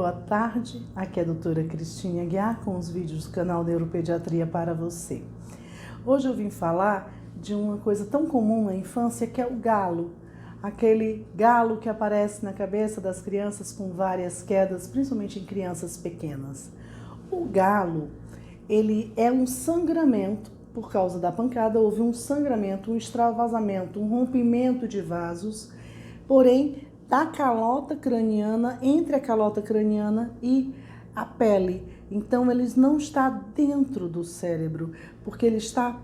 boa tarde. Aqui é a doutora Cristina Aguiar com os vídeos do canal Neuropediatria para você. Hoje eu vim falar de uma coisa tão comum na infância que é o galo. Aquele galo que aparece na cabeça das crianças com várias quedas, principalmente em crianças pequenas. O galo, ele é um sangramento, por causa da pancada, houve um sangramento, um extravasamento, um rompimento de vasos, porém, da calota craniana, entre a calota craniana e a pele. Então, ele não está dentro do cérebro, porque ele está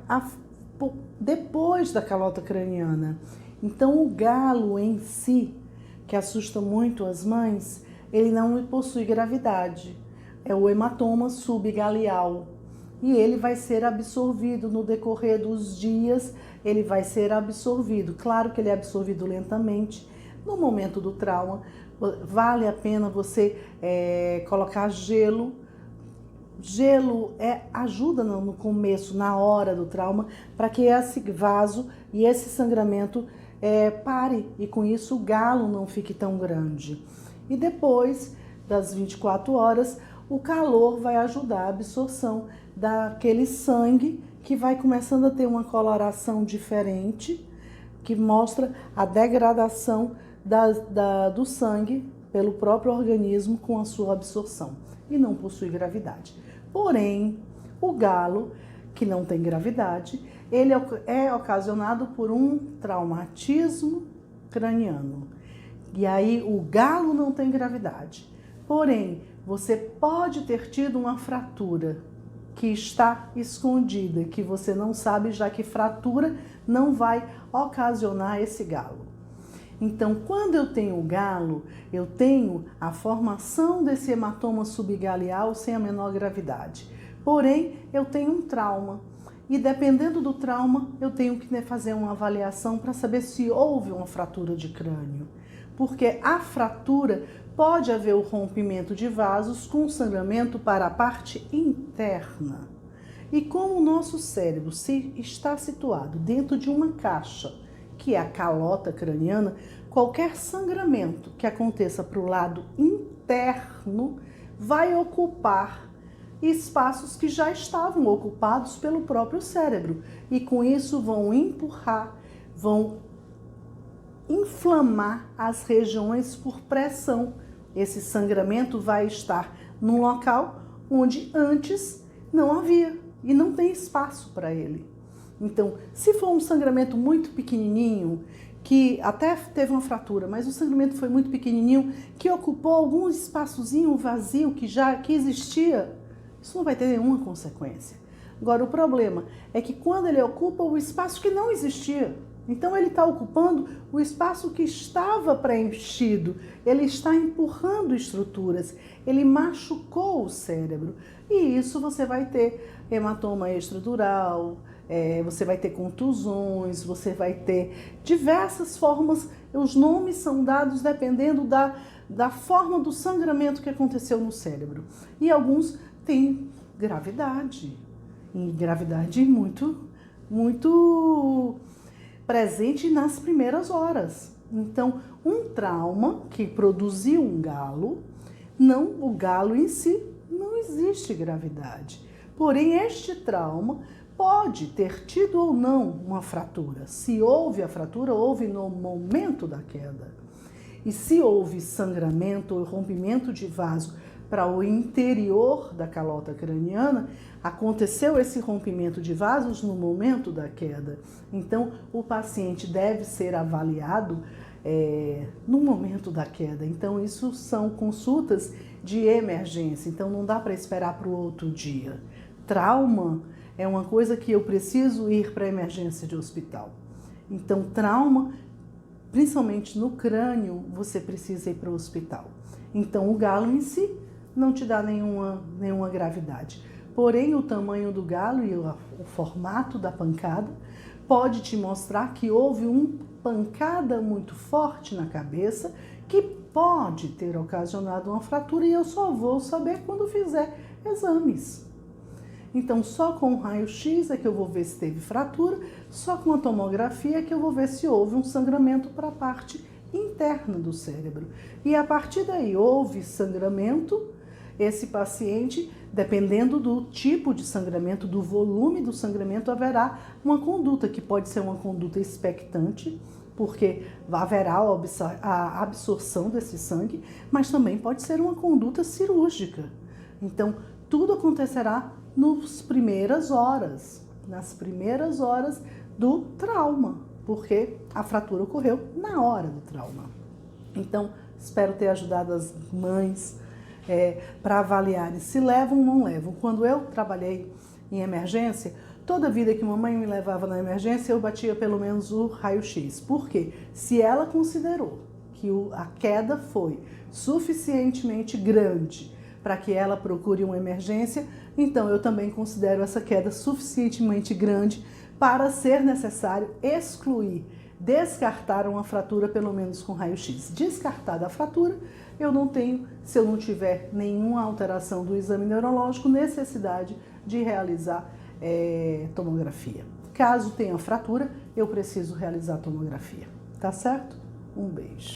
depois da calota craniana. Então, o galo em si, que assusta muito as mães, ele não possui gravidade. É o hematoma subgaleal. E ele vai ser absorvido no decorrer dos dias, ele vai ser absorvido. Claro que ele é absorvido lentamente. No momento do trauma, vale a pena você colocar gelo. Gelo ajuda no começo, na hora do trauma, para que esse vaso e esse sangramento pare. E com isso o galo não fique tão grande. E depois das 24 horas, o calor vai ajudar a absorção daquele sangue que vai começando a ter uma coloração diferente, que mostra a degradação do sangue pelo próprio organismo com a sua absorção e não possui gravidade. Porém, o galo, que não tem gravidade, ele é ocasionado por um traumatismo craniano. E aí o galo não tem gravidade. Porém, você pode ter tido uma fratura que está escondida, que você não sabe, já que fratura não vai ocasionar esse galo. Então, quando eu tenho o galo, eu tenho a formação desse hematoma subgaleal sem a menor gravidade. Porém, eu tenho um trauma. E dependendo do trauma, eu tenho que fazer uma avaliação para saber se houve uma fratura de crânio. Porque a fratura pode haver o rompimento de vasos com sangramento para a parte interna. E como o nosso cérebro está situado dentro de uma caixa, que é a calota craniana, qualquer sangramento que aconteça para o lado interno vai ocupar espaços que já estavam ocupados pelo próprio cérebro. E com isso vão empurrar, vão inflamar as regiões por pressão. Esse sangramento vai estar num local onde antes não havia e não tem espaço para ele. Então, se for um sangramento muito pequenininho, que até teve uma fratura, mas o sangramento foi muito pequenininho, que ocupou algum espaçozinho vazio que existia, isso não vai ter nenhuma consequência. Agora, o problema é que quando ele ocupa o espaço que não existia, então ele está ocupando o espaço que estava preenchido, ele está empurrando estruturas, ele machucou o cérebro. E isso você vai ter hematoma estrutural, você vai ter contusões, você vai ter diversas formas, os nomes são dados dependendo da forma do sangramento que aconteceu no cérebro. E alguns têm gravidade, e gravidade muito presente nas primeiras horas. Então, um trauma que produziu um galo, o galo em si não existe gravidade. Porém, este trauma pode ter tido ou não uma fratura. Se houve a fratura, houve no momento da queda. E se houve sangramento ou rompimento de vaso para o interior da calota craniana, aconteceu esse rompimento de vasos no momento da queda. Então, o paciente deve ser avaliado no momento da queda. Então, isso são consultas de emergência. Então, não dá para esperar para o outro dia. Trauma é uma coisa que eu preciso ir para a emergência de hospital. Então, trauma, principalmente no crânio, você precisa ir para o hospital. Então, o galo em si não te dá nenhuma gravidade. Porém, o tamanho do galo e o formato da pancada pode te mostrar que houve uma pancada muito forte na cabeça que pode ter ocasionado uma fratura e eu só vou saber quando fizer exames. Então, só com o raio-x é que eu vou ver se teve fratura, só com a tomografia é que eu vou ver se houve um sangramento para a parte interna do cérebro. E a partir daí houve sangramento, esse paciente, dependendo do tipo de sangramento, do volume do sangramento, haverá uma conduta que pode ser uma conduta expectante, porque haverá a absorção desse sangue, mas também pode ser uma conduta cirúrgica. Então, tudo acontecerá nas primeiras horas do trauma, porque a fratura ocorreu na hora do trauma. Então, espero ter ajudado as mães para avaliarem se levam ou não levam. Quando eu trabalhei em emergência, toda vida que mamãe me levava na emergência, eu batia pelo menos o raio-x. Por quê? Se ela considerou que a queda foi suficientemente grande para que ela procure uma emergência, então eu também considero essa queda suficientemente grande para ser necessário excluir, descartar uma fratura pelo menos com raio-x. Descartada a fratura, eu não tenho, se eu não tiver nenhuma alteração do exame neurológico, necessidade de realizar tomografia. Caso tenha fratura, eu preciso realizar tomografia. Tá certo? Um beijo.